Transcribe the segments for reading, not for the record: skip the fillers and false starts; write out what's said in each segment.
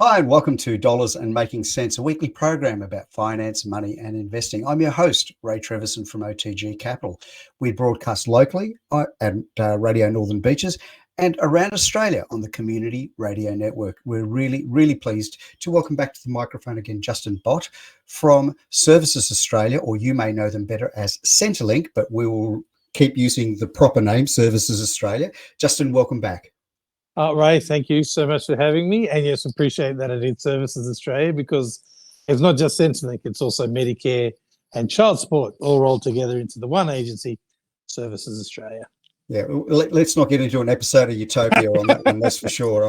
Hi, and welcome to Dollars and Making Sense, a weekly program about finance, money, and investing. I'm your host, Ray Treverson from OTG Capital. We broadcast locally at Radio Northern Beaches and around Australia on the Community Radio Network. We're really pleased to welcome back to the microphone again Justin Bott from Services Australia, or you may know them better as Centrelink, but we will keep using the proper name, Services Australia. Justin, welcome back. Ray, thank you so much for having me. And yes, appreciate that it is Services Australia, because it's not just Centrelink, it's also Medicare and child support all rolled together into the one agency, Services Australia. Yeah, let's not get into an episode of Utopia on that one. That's for sure.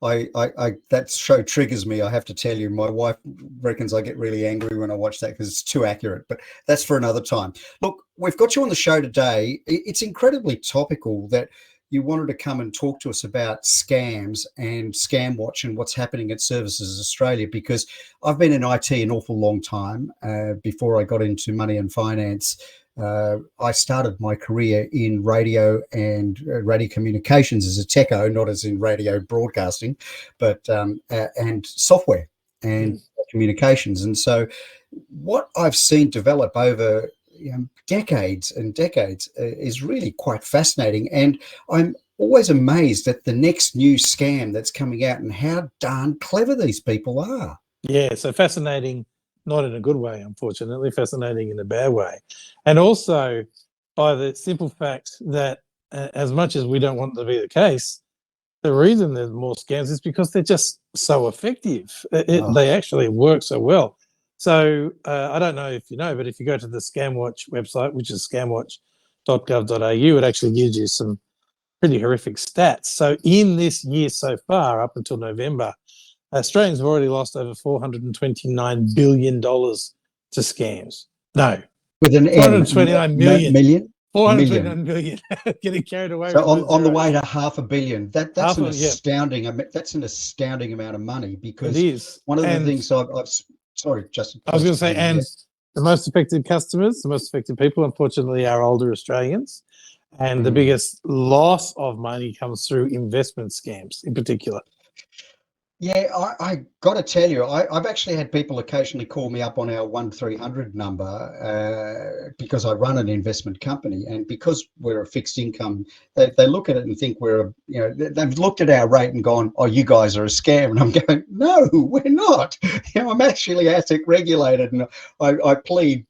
That show triggers me. I have to tell you, my wife reckons I get really angry when I watch that because it's too accurate. But that's for another time. Look, we've got you on the show today. It's incredibly topical that you wanted to come and talk to us about scams and Scamwatch and what's happening at Services Australia, because I've been in IT an awful long time. Before I got into money and finance, I started my career in radio and radio communications as a techo, not as in radio broadcasting, but and software and communications. And so what I've seen develop over decades and decades is really quite fascinating. And I'm always amazed at the next new scam that's coming out and how darn clever these people are. Yeah, so fascinating, not in a good way, unfortunately, fascinating in a bad way. And also by the simple fact that as much as we don't want it to be the case, the reason there's more scams is because they're just so effective. They actually work so well. So I don't know if you know, but if you go to the Scamwatch website, which is scamwatch.gov.au, it actually gives you some pretty horrific stats. So in this year so far, up until November, Australians have already lost over $429 billion to scams. No, with an 429 million. Million? 429 million. Getting carried away. So on the way to $500 million. That's an astounding. Yeah. That's an astounding amount of money, because it is. One of the things I've sorry, Justin. I was going to say, and the most affected customers, the most affected people, unfortunately, are older Australians. And the biggest loss of money comes through investment scams in particular. Yeah, I got to tell you, I've actually had people occasionally call me up on our 1300 number because I run an investment company, and because we're a fixed income, they look at it and think they've looked at our rate and gone, "Oh, you guys are a scam." And I'm going, "No, we're not. I'm actually asset regulated, and I plead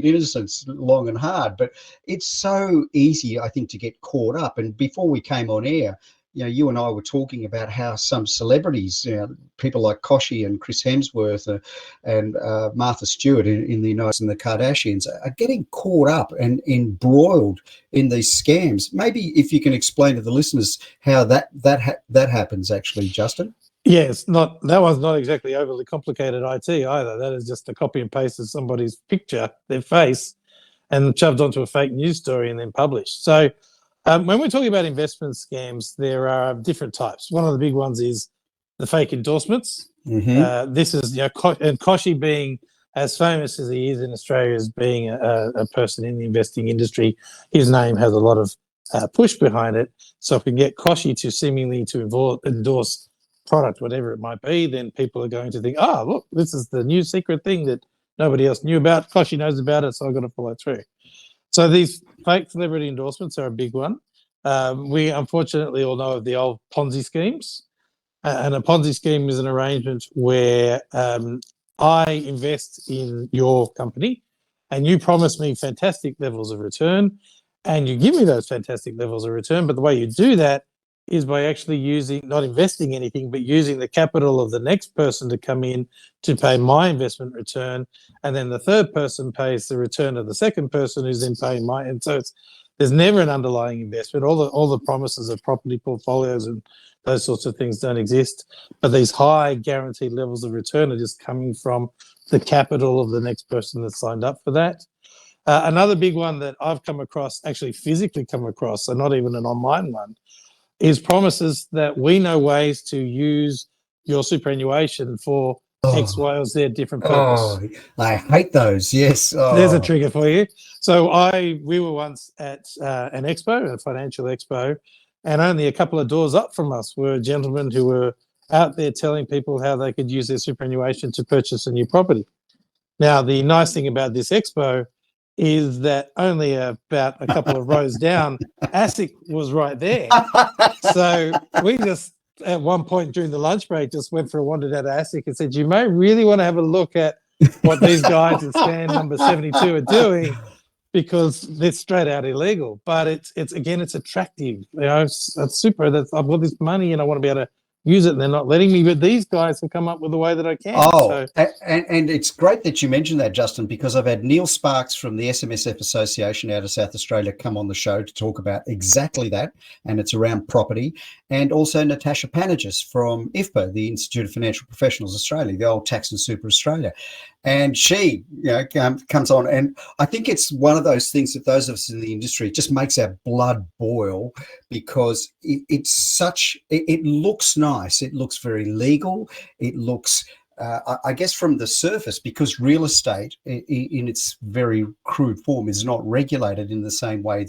innocence long and hard." But it's so easy, I think, to get caught up. And before we came on air, you and I were talking about how some celebrities, people like Koshi and Chris Hemsworth and Martha Stewart in the United States and the Kardashians are getting caught up and embroiled in these scams. Maybe if you can explain to the listeners how that happens, actually, Justin. Yes, that one's not exactly overly complicated IT either. That is just a copy and paste of somebody's picture, their face, and shoved onto a fake news story and then published. So when we're talking about investment scams, there are different types. One of the big ones is the fake endorsements. Mm-hmm. This is, and Koshi, being as famous as he is in Australia as being a person in the investing industry, his name has a lot of push behind it. So if we get Koshi to seemingly to endorse product, whatever it might be, then people are going to think, look, this is the new secret thing that nobody else knew about. Koshi knows about it, so I've got to follow through. So these fake celebrity endorsements are a big one. We unfortunately all know of the old Ponzi schemes. And a Ponzi scheme is an arrangement where I invest in your company and you promise me fantastic levels of return, and you give me those fantastic levels of return. But the way you do that is by actually not investing anything, but using the capital of the next person to come in to pay my investment return. And then the third person pays the return of the second person, who's then paying mine. And so there's never an underlying investment. All the promises of property portfolios and those sorts of things don't exist. But these high guaranteed levels of return are just coming from the capital of the next person that's signed up for that. Another big one that I've come across, actually physically come across, so not even an online one, is promises that we know ways to use your superannuation for X, Y, or Z different purpose. I hate those. Yes. There's a trigger for you. So we were once at an expo, a financial expo, and only a couple of doors up from us were gentlemen who were out there telling people how they could use their superannuation to purchase a new property. Now, the nice thing about this expo is that only about a couple of rows down, ASIC was right there. So we just, at one point during the lunch break, just went for a wander down to ASIC and said, you may really want to have a look at what these guys at scan number 72 are doing, because they're straight out illegal. But it's again, it's attractive. You know, it's super. I've got this money and I want to be able to use it, and they're not letting me. But these guys have come up with a way that I can. Oh, so. And it's great that you mentioned that, Justin, because I've had Neil Sparks from the SMSF Association out of South Australia come on the show to talk about exactly that, and it's around property, and also Natasha Panagis from IFPA, the Institute of Financial Professionals Australia, the old Tax and Super Australia. And she, comes on, and I think it's one of those things that those of us in the industry, just makes our blood boil, because it looks nice, it looks very legal, it looks, I guess, from the surface, because real estate in its very crude form is not regulated in the same way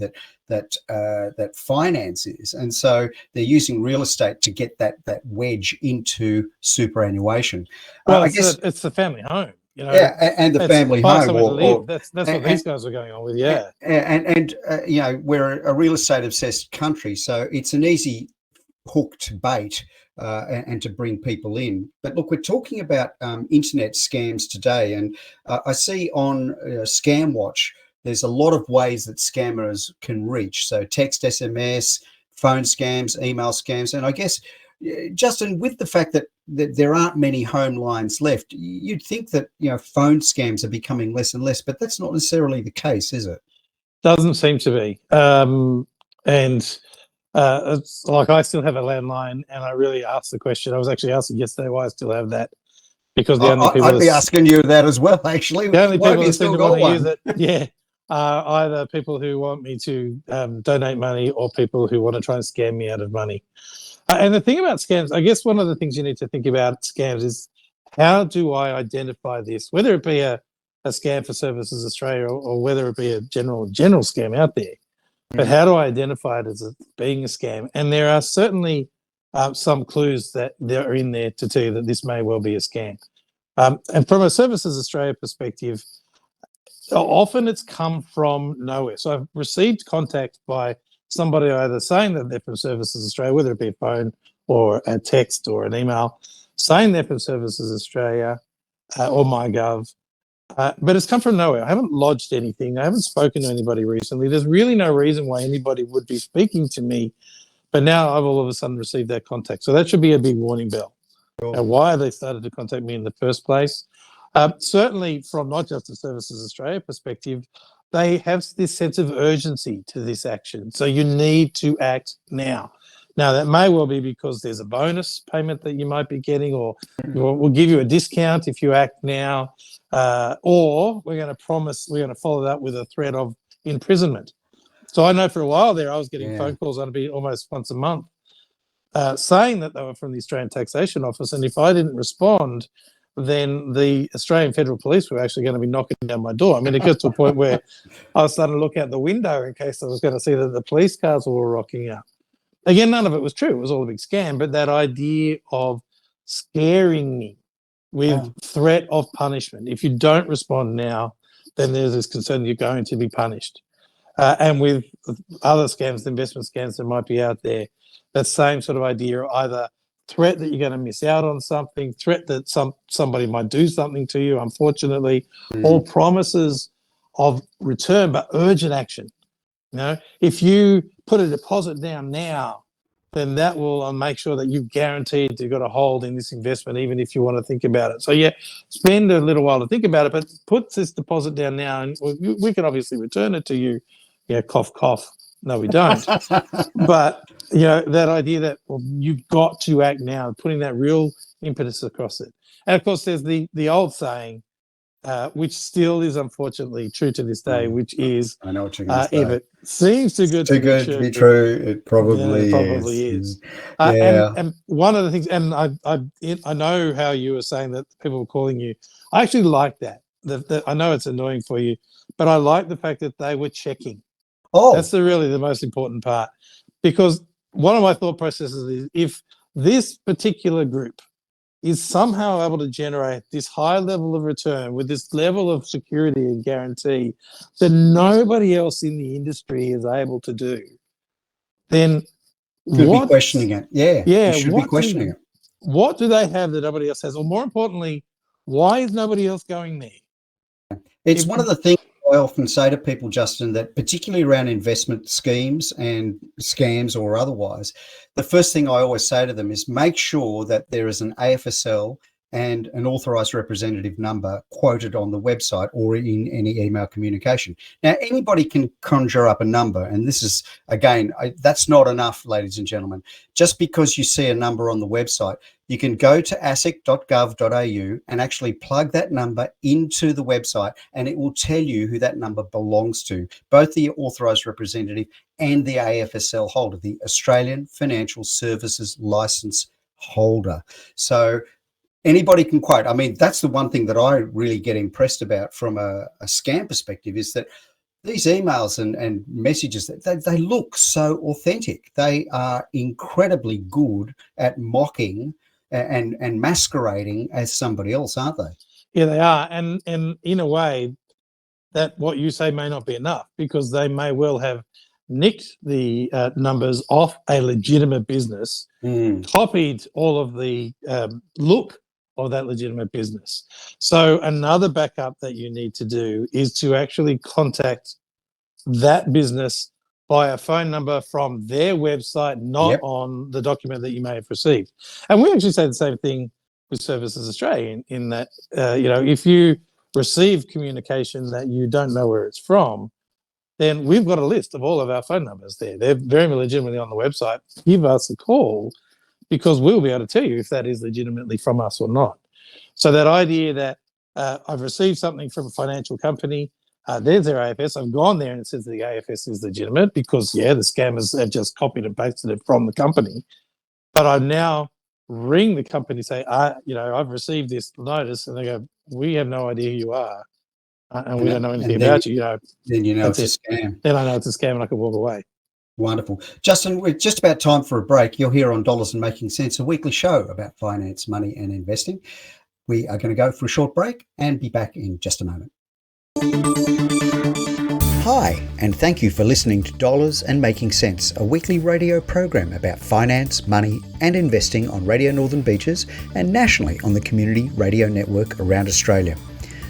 that finance is, and so they're using real estate to get that wedge into superannuation. Well, I guess it's the family home. And the family home. That's what these guys are going on with, And we're a real estate obsessed country, so it's an easy hook to bait and to bring people in. But look, we're talking about internet scams today, and I see on Scamwatch there's a lot of ways that scammers can reach. So text, SMS, phone scams, email scams, and I guess, Justin, with the fact that there aren't many home lines left, you'd think that phone scams are becoming less and less, but that's not necessarily the case, is it? Doesn't seem to be. It's like, I still have a landline, and I really asked the question. I was actually asking yesterday why I still have that, because the only people I'd be asking you that as well, actually. The only people that seem to want to use it, either people who want me to donate money, or people who want to try and scam me out of money. And the thing about scams, I guess one of the things you need to think about scams is, how do I identify this? Whether it be a scam for Services Australia, or whether it be a general scam out there. But how do I identify it as being a scam? And there are certainly some clues that are in there to tell you that this may well be a scam. And from a Services Australia perspective, often it's come from nowhere. So I've received contact by somebody either saying that they're from Services Australia, whether it be a phone or a text or an email, saying they're from Services Australia or MyGov, but it's come from nowhere. I haven't lodged anything. I haven't spoken to anybody recently. There's really no reason why anybody would be speaking to me, but now I've all of a sudden received that contact. So that should be a big warning bell. Cool. And why they started to contact me in the first place. Certainly from not just the Services Australia perspective, they have this sense of urgency to this action. So you need to act now. Now, that may well be because there's a bonus payment that you might be getting, or we'll give you a discount if you act now, or we're going to follow that with a threat of imprisonment. So I know for a while there, I was getting phone calls, I'd be almost once a month, saying that they were from the Australian Taxation Office. And if I didn't respond, then the Australian Federal Police were actually going to be knocking down my door. I mean, it gets to a point where I was starting to look out the window in case I was going to see that the police cars were rocking up. Again, none of it was true. It was all a big scam. But that idea of scaring me with threat of punishment. If you don't respond now, then there's this concern you're going to be punished. And with other scams, investment scams that might be out there, that same sort of idea, either threat that you're going to miss out on something, threat that somebody might do something to you, unfortunately, or promises of return, but urgent action. If you put a deposit down now, then that will make sure that you've guaranteed you've got a hold in this investment, even if you want to think about it. So spend a little while to think about it, but put this deposit down now, and we can obviously return it to you. Cough, cough. No, we don't. But that idea that you've got to act now, putting that real impetus across it. And of course, there's the old saying, which still is unfortunately true to this day, which is, I know what you're going to say. If it seems too good to be true, it probably is. And one of the things, and I know how you were saying that people were calling you. I actually like that. I know it's annoying for you, but I like the fact that they were checking. That's really the most important part, because one of my thought processes is, if this particular group is somehow able to generate this high level of return with this level of security and guarantee that nobody else in the industry is able to do, then Should be questioning it. Yeah, you should be questioning it. What do they have that nobody else has? Or more importantly, why is nobody else going there? It's one of the things I often say to people, Justin, that particularly around investment schemes and scams or otherwise, the first thing I always say to them is make sure that there is an AFSL and an authorised representative number quoted on the website or in any email communication. Now, anybody can conjure up a number, and this is, again, that's not enough, ladies and gentlemen. Just because you see a number on the website, you can go to asic.gov.au and actually plug that number into the website, and it will tell you who that number belongs to, both the authorised representative and the AFSL holder, the Australian Financial Services Licence holder. So anybody can quote. I mean, that's the one thing that I really get impressed about from a scam perspective is that these emails and messages, they look so authentic. They are incredibly good at mocking and masquerading as somebody else, aren't they? Yeah, they are. And in a way, that what you say may not be enough, because they may well have nicked the numbers off a legitimate business, copied all of the look of that legitimate business. So another backup that you need to do is to actually contact that business by a phone number from their website, not on the document that you may have received. And we actually say the same thing with Services Australia in that, if you receive communication that you don't know where it's from, then we've got a list of all of our phone numbers there. They're very legitimately on the website. Give us a call, because we'll be able to tell you if that is legitimately from us or not. So that idea that I've received something from a financial company, there's their AFS, I've gone there and it says the AFS is legitimate because, the scammers have just copied and pasted it from the company. But I now ring the company, say, I've received this notice, and they go, we have no idea who you are, and we don't know anything about you. Then you know it's a scam. Then I know it's a scam and I can walk away. Wonderful. Justin, we're just about time for a break. You're here on Dollars and Making Sense, a weekly show about finance, money and investing. We are going to go for a short break and be back in just a moment. Hi, and thank you for listening to Dollars and Making Sense, a weekly radio program about finance, money and investing on Radio Northern Beaches and nationally on the Community Radio Network around Australia.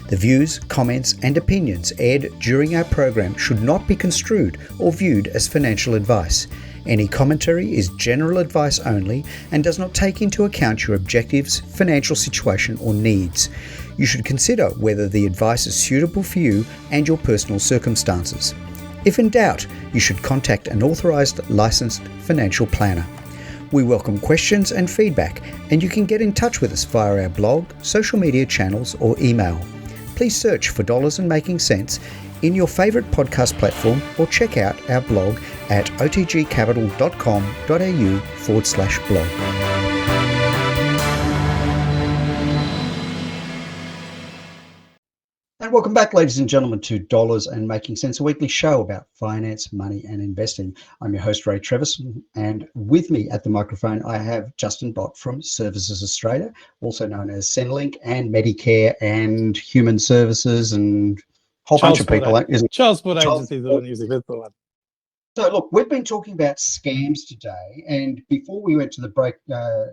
The views, comments and opinions aired during our program should not be construed or viewed as financial advice. Any commentary is general advice only and does not take into account your objectives, financial situation or needs. You should consider whether the advice is suitable for you and your personal circumstances. If in doubt, you should contact an authorised licensed financial planner. We welcome questions and feedback, and you can get in touch with us via our blog, social media channels or email. Please search for Dollars and Making Sense in your favourite podcast platform or check out our blog at otgcapital.com.au/blog. And welcome back, ladies and gentlemen, to Dollars and Making Sense, a weekly show about finance, money and investing. I'm your host, Ray Trevison, and with me at the microphone, I have Justin Bott from Services Australia, also known as Centrelink and Medicare and Human Services and a whole bunch of people. Child Support Agency is the one using this one. So, look, we've been talking about scams today, and before we went to the break,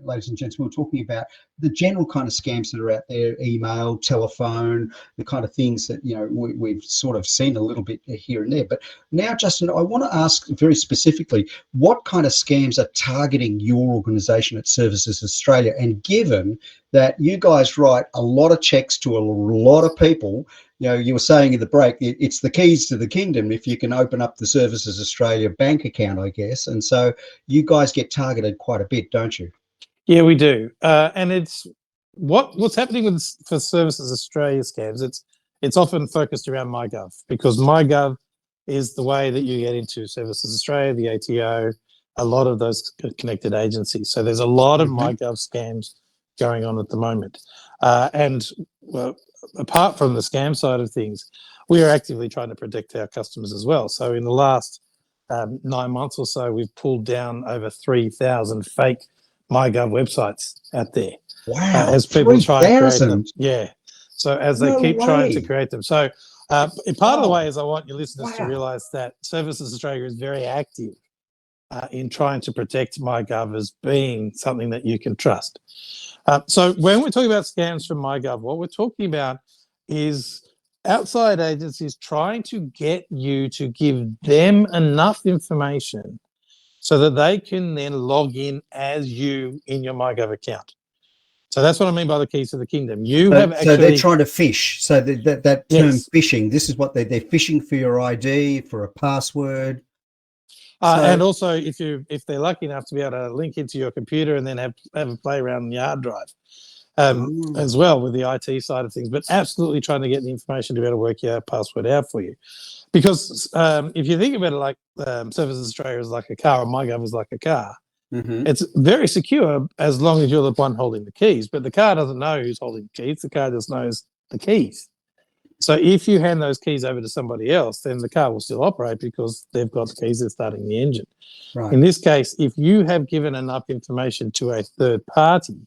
ladies and gents, we were talking about the general kind of scams that are out there, email, telephone, the kind of things that, we've sort of seen a little bit here and there. But now, Justin, I want to ask very specifically, what kind of scams are targeting your organisation at Services Australia? And given that you guys write a lot of checks to a lot of people, you were saying in the break, it's the keys to the kingdom if you can open up the Services Australia bank account, I guess. And so you guys get targeted quite a bit, don't you? Yeah, we do. And it's what's happening for Services Australia scams. It's often focused around MyGov, because MyGov is the way that you get into Services Australia, the ATO, a lot of those connected agencies. So there's a lot of MyGov scams going on at the moment. Apart from the scam side of things, we are actively trying to protect our customers as well. So in the last 9 months or so, we've pulled down over 3,000 fake MyGov websites out there. Wow, As people try and create them. 3,000. Yeah. So as they No keep trying to way. create them. So part of the Oh, way is I want your listeners to wow. realise that Services Australia is very active in trying to protect MyGov as being something that you can trust. So when we're talking about scams from MyGov, what we're talking about is outside agencies trying to get you to give them enough information so that they can then log in as you in your MyGov account. So that's what I mean by the keys to the kingdom. You have So they're actually, trying to fish. So that term yes. phishing, this is what they're phishing for your ID, for a password. And So, also, if they're lucky enough to be able to link into your computer and then have a play around on your hard drive, as well with the IT side of things, but absolutely trying to get the information to be able to work your password out for you. Because if you think about it like Services Australia is like a car, or MyGov is like a car, it's very secure as long as you're the one holding the keys. But the car doesn't know who's holding the keys. The car just knows the keys. So if you hand those keys over to somebody else, then the car will still operate because they've got the keys, they're starting the engine. right. In this case, if you have given enough information to a third party,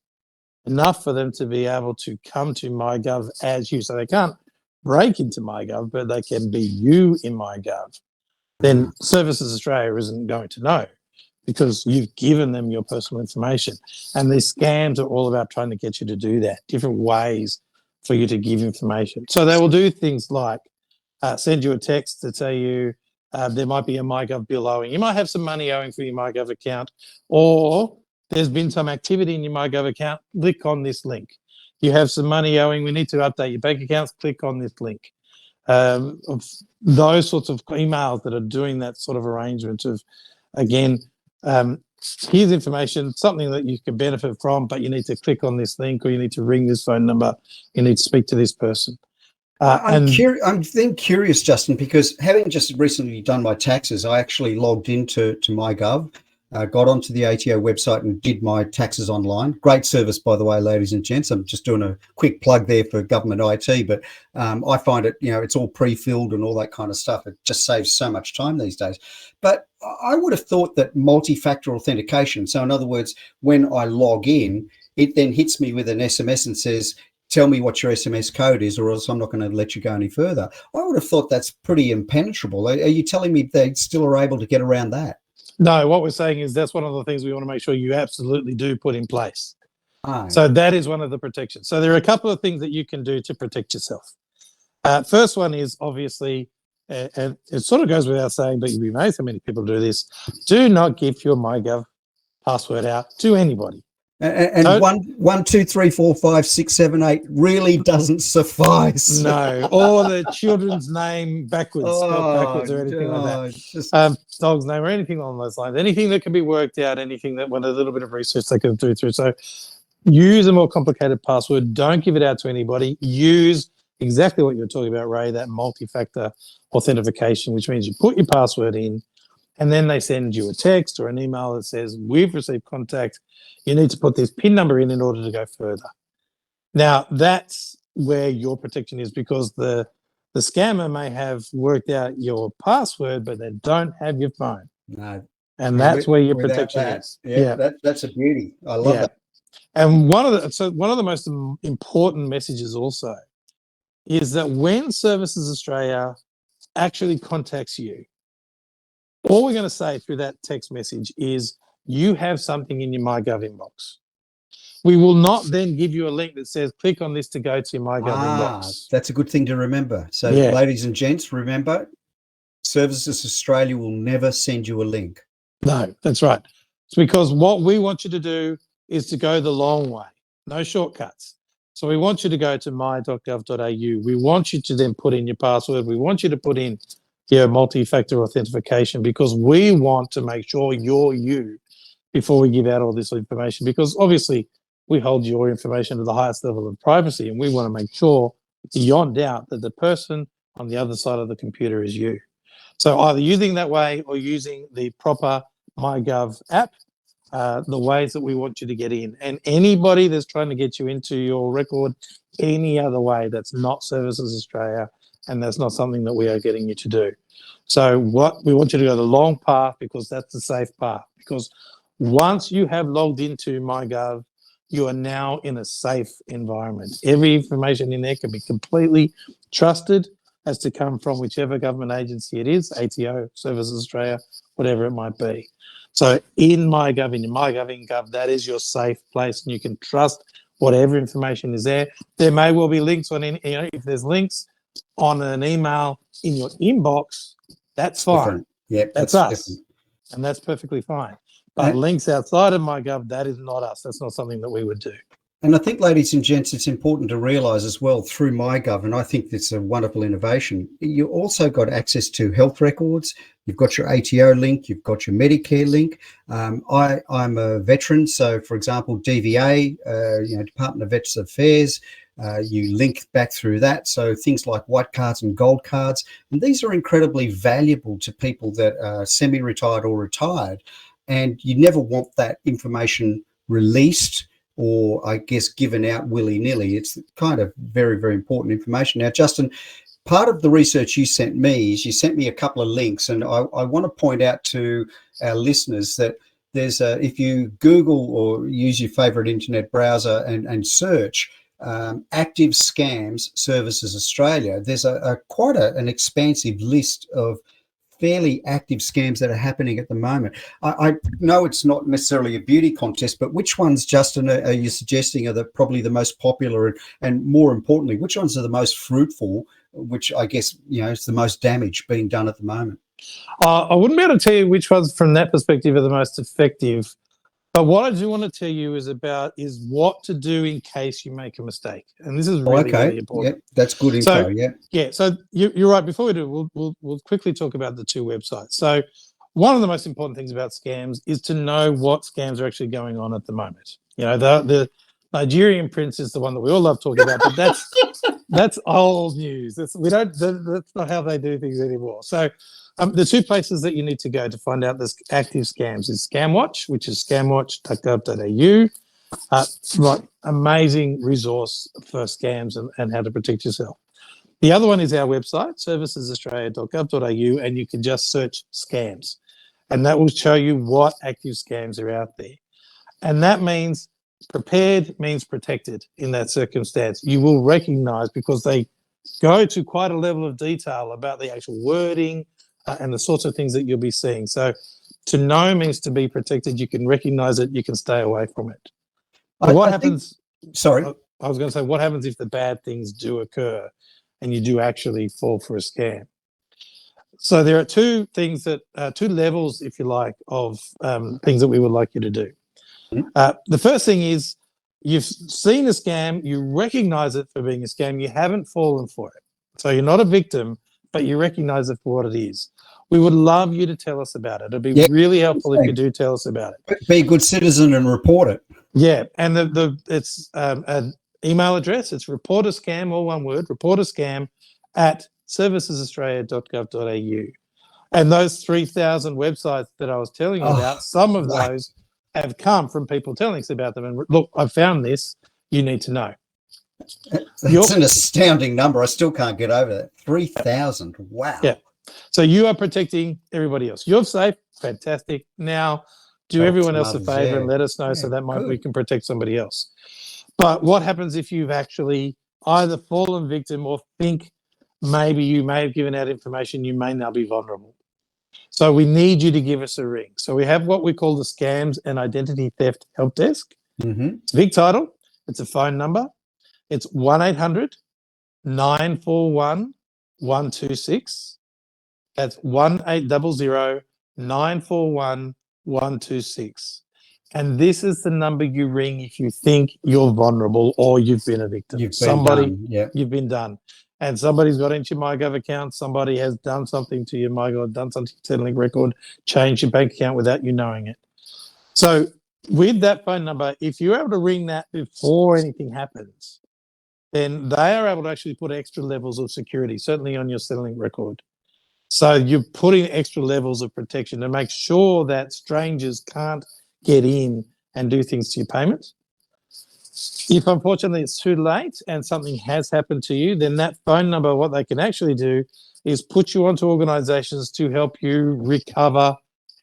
enough for them to be able to come to MyGov as you, so they can't break into MyGov, but they can be you in MyGov, then Services Australia isn't going to know because you've given them your personal information. And these scams are all about trying to get you to do that, different ways for you to give information. So they will do things like send you a text to tell you there might be a MyGov bill owing. You might have some money owing for your MyGov account, or there's been some activity in your MyGov account. Click on this link. You have some money owing. We need to update your bank accounts. Click on this link. Those sorts of emails that are doing that sort of arrangement of, again, here's information, something that you can benefit from, but you need to click on this link, or you need to ring this phone number, you need to speak to this person. I'm then curious, Justin, because having just recently done my taxes, I actually logged into MyGov, got onto the ATO website and did my taxes online. Great service, by the way, ladies and gents. I'm just doing a quick plug there for government IT, but I find it, it's all pre-filled and all that kind of stuff. It just saves so much time these days. But I would have thought that multi-factor authentication, so in other words, when I log in, it then hits me with an SMS and says, tell me what your SMS code is, or else I'm not going to let you go any further. I would have thought that's pretty impenetrable. Are you telling me they still are able to get around that? No, what we're saying is that's one of the things we want to make sure you absolutely do put in place. Aye. So that is one of the protections. So there are a couple of things that you can do to protect yourself. First one is obviously, and it sort of goes without saying, but you'd be amazed how many people do this. Do not give your MyGov password out to anybody. And 1, 2, 3, 4, 5, 6, 7, 8 really doesn't suffice. No, or the children's name backwards, spelled backwards, or anything like that. Dog's name or anything along those lines. Anything that can be worked out, anything that with a little bit of research they can do through. So use a more complicated password. Don't give it out to anybody. Use exactly what you're talking about, Ray, that multi-factor authentication, which means you put your password in, and then they send you a text or an email that says, we've received contact. You need to put this PIN number in order to go further. Now, that's where your protection is, because the scammer may have worked out your password, but they don't have your phone. No. And that's where your protection is. Yeah. That's a beauty. I love that. And one of the most important messages also is that when Services Australia actually contacts you, all we're going to say through that text message is you have something in your MyGov inbox. We will not then give you a link that says click on this to go to your MyGov inbox. That's a good thing to remember. So, ladies and gents, remember, Services Australia will never send you a link. No, that's right. It's because what we want you to do is to go the long way, no shortcuts. So we want you to go to my.gov.au. We want you to then put in your password. We want you to put in your multi-factor authentication, because we want to make sure you're you before we give out all this information, because obviously we hold your information to the highest level of privacy, and we want to make sure beyond doubt that the person on the other side of the computer is you. So either using that way or using the proper MyGov app, the ways that we want you to get in. And anybody that's trying to get you into your record any other way, that's not Services Australia, and that's not something that we are getting you to do. So what we want you to go the long path, because that's the safe path. Because Once you have logged into MyGov, you are now in a safe environment. Every information in there can be completely trusted as to come from whichever government agency it is, ATO, Services Australia, whatever it might be. So in MyGov, in your MyGov, that is your safe place, and you can trust whatever information is there. There may well be links on any, if there's links on an email in your inbox, that's fine. Different. Yep, that's us. different. And that's perfectly fine. But links outside of MyGov, that is not us. That's not something that we would do. And I think, ladies and gents, it's important to realise as well through MyGov, and I think it's a wonderful innovation, you also got access to health records, you've got your ATO link, you've got your Medicare link. I'm a veteran, so for example, DVA, Department of Veterans Affairs, you link back through that. So things like white cards and gold cards, and these are incredibly valuable to people that are semi-retired or retired, and you never want that information released or I guess given out willy-nilly. It's kind of very, very important information. Now, Justin, part of the research you sent me is you sent me a couple of links, and I want to point out to our listeners that there's if you Google or use your favorite internet browser and search Active Scams Services Australia, there's quite an expansive list of fairly active scams that are happening at the moment. I know it's not necessarily a beauty contest, but which ones, Justin, are you suggesting are probably the most popular, and more importantly, which ones are the most fruitful, which I guess, it's the most damage being done at the moment? I wouldn't be able to tell you which ones from that perspective are the most effective. But what I do want to tell you is what to do in case you make a mistake, and this is really important. Yeah, that's good info. So you're right. Before we do, we'll quickly talk about the two websites. So one of the most important things about scams is to know what scams are actually going on at the moment. The Nigerian prince is the one that we all love talking about, but that's old news. That's not how they do things anymore. So the two places that you need to go to find out this active scams is Scamwatch, which is scamwatch.gov.au. Amazing resource for scams and how to protect yourself. The other one is our website, servicesaustralia.gov.au, and you can just search scams, and that will show you what active scams are out there. And that means prepared means protected in that circumstance. You will recognise, because they go to quite a level of detail about the actual wording, and the sorts of things that you'll be seeing. So to know means to be protected. You can recognise it. You can stay away from it. What happens if the bad things do occur and you do actually fall for a scam? So there are two things two levels, if you like, of things that we would like you to do. The first thing is you've seen a scam, you recognise it for being a scam, you haven't fallen for it. So you're not a victim, but you recognise it for what it is. We would love you to tell us about it. It'd be really helpful if you do tell us about it. Be a good citizen and report it. Yeah, and it's an email address. It's reporterscam, all one word, reporterscam @servicesaustralia.gov.au. And those 3,000 websites that I was telling you about, some of those have come from people telling us about them. And look, I found this. You need to know. It's an astounding number. I still can't get over that. 3,000. Wow. Yeah. So you are protecting everybody else. You're safe. Fantastic. Now, do everyone else a favour and let us know so that we can protect somebody else. But what happens if you've actually either fallen victim or think maybe you may have given out information, you may now be vulnerable? So we need you to give us a ring. So we have what we call the Scams and Identity Theft Help Desk. It's a big title. It's a phone number. It's 1-800-941-126. That's 1-800-941-126. And this is the number you ring if you think you're vulnerable or you've been a victim. You've been done. And somebody's got into your MyGov account, somebody has done something to your MyGov, done something to your Centrelink record, changed your bank account without you knowing it. So with that phone number, if you're able to ring that before anything happens, then they are able to actually put extra levels of security, certainly on your Centrelink record. So you're putting extra levels of protection to make sure that strangers can't get in and do things to your payment. If unfortunately it's too late and something has happened to you, then that phone number, what they can actually do is put you onto organisations to help you recover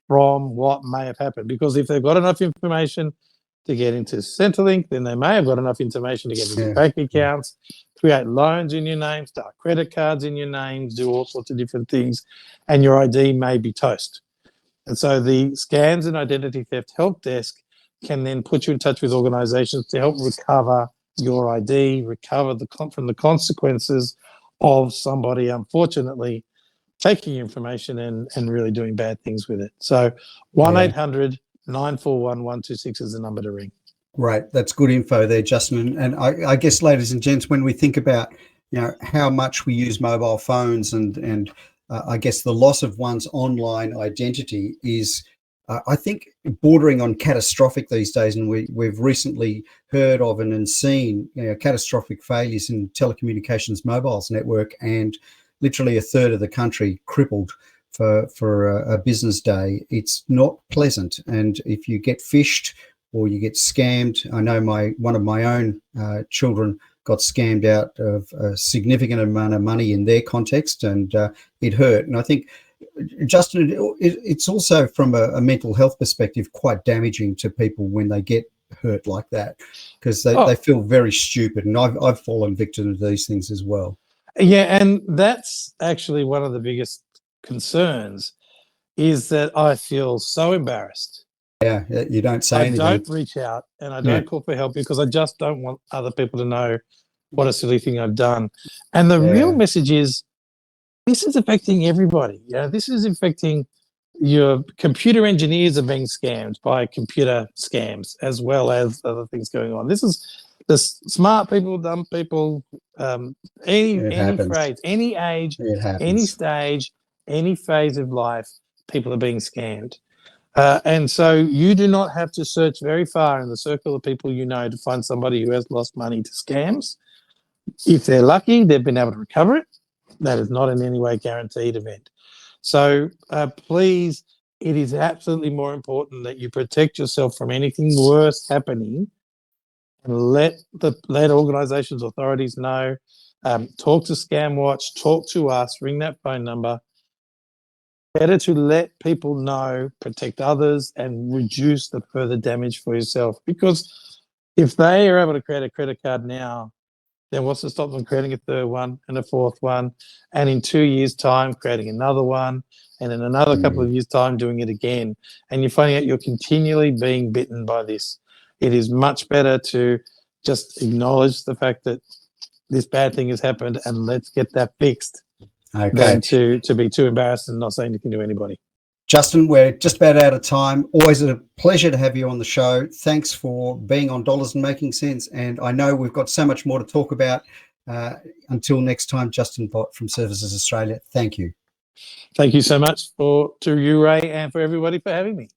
from what may have happened. Because if they've got enough information to get into Centrelink, then they may have got enough information to get into bank accounts, create loans in your name, start credit cards in your names, do all sorts of different things, and your ID may be toast. And so the Scams and Identity Theft Help Desk can then put you in touch with organisations to help recover your ID, recover from the consequences of somebody, unfortunately, taking your information and really doing bad things with it. So 1-800-941-126 is the number to ring. Right, that's good info there, Justin. And I guess, ladies and gents, when we think about how much we use mobile phones and I guess the loss of one's online identity is, I think, bordering on catastrophic these days. And we've recently heard of and seen catastrophic failures in telecommunications mobiles network, and literally a third of the country crippled for a business day. It's not pleasant. And if you get phished or you get scammed, I know one of my own children got scammed out of a significant amount of money in their context, and it hurt. And I think, Justin, it's also from a mental health perspective quite damaging to people when they get hurt like that, because they feel very stupid. And I've fallen victim to these things as well. Yeah, and that's actually one of the biggest concerns, is that I feel so embarrassed. Yeah, you don't say anything. I don't reach out and I don't call for help because I just don't want other people to know what a silly thing I've done. And the real message is, this is affecting everybody. This is affecting your computer engineers are being scammed by computer scams, as well as other things going on. This is the smart people, dumb people, any phrase, any age, any stage, any phase of life, people are being scammed. And so you do not have to search very far in the circle of people you know to find somebody who has lost money to scams. If they're lucky, they've been able to recover it. That is not in any way guaranteed event. So please, it is absolutely more important that you protect yourself from anything worse happening, and let organisations, authorities know. Talk to Scamwatch, talk to us, ring that phone number. Better to let people know, protect others, and reduce the further damage for yourself. Because if they are able to create a credit card now, then what's to stop them creating a third one and a fourth one, and in 2 years' time creating another one, and in another couple of years' time doing it again, and you're finding out you're continually being bitten by this. It is much better to just acknowledge the fact that this bad thing has happened and let's get that fixed, than to be too embarrassed and not say anything to anybody. Justin, we're just about out of time. Always a pleasure to have you on the show. Thanks for being on Dollars and Making Sense. And I know we've got so much more to talk about. Until next time, Justin Bott from Services Australia. Thank you. Thank you so much to you, Ray, and for everybody for having me.